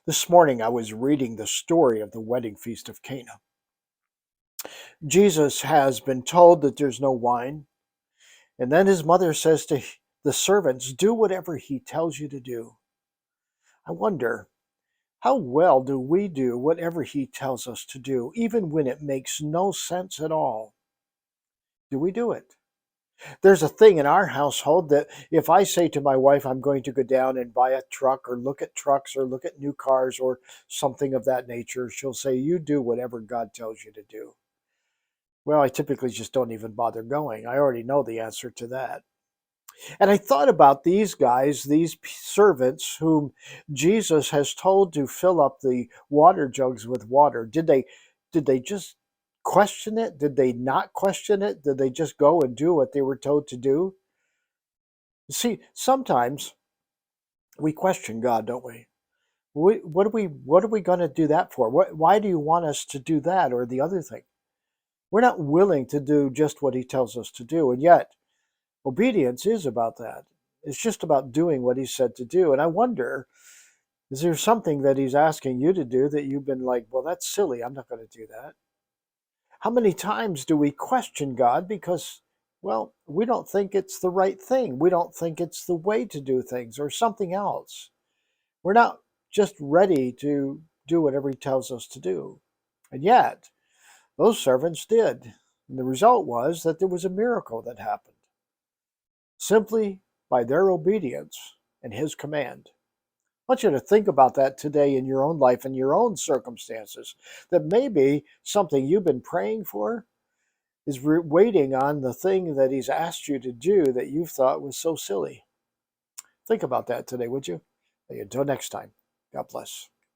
This morning I was reading the story of the wedding feast of Cana. Jesus has been told that there's no wine, and then his mother says to the servants, "Do whatever he tells you to do." I wonder, how well do we do whatever he tells us to do, even when it makes no sense at all? Do we do it? There's a thing in our household that if I say to my wife, I'm going to go down and buy a truck or look at trucks or look at new cars or something of that nature, she'll say, "You do whatever God tells you to do." Well, I typically just don't even bother going. I already know the answer to that. And I thought about these guys, these servants whom Jesus has told to fill up the water jugs with water. Did they just question it? Did they not question it? Did they just go and do what they were told to do? See, sometimes we question God, don't we? What are we going to do that for? Why do you want us to do that or the other thing? We're not willing to do just what he tells us to do. And yet, obedience is about that. It's just about doing what he said to do. And I wonder, is there something that he's asking you to do that you've been like, well, that's silly. I'm not going to do that. How many times do we question God because, well, we don't think it's the right thing? We don't think it's the way to do things or something else. We're not just ready to do whatever he tells us to do. And yet, those servants did. And the result was that there was a miracle that happened simply by their obedience and his command. I want you to think about that today in your own life and your own circumstances. That maybe something you've been praying for is waiting on the thing that he's asked you to do that you thought was so silly. Think about that today, would you? Until next time, God bless.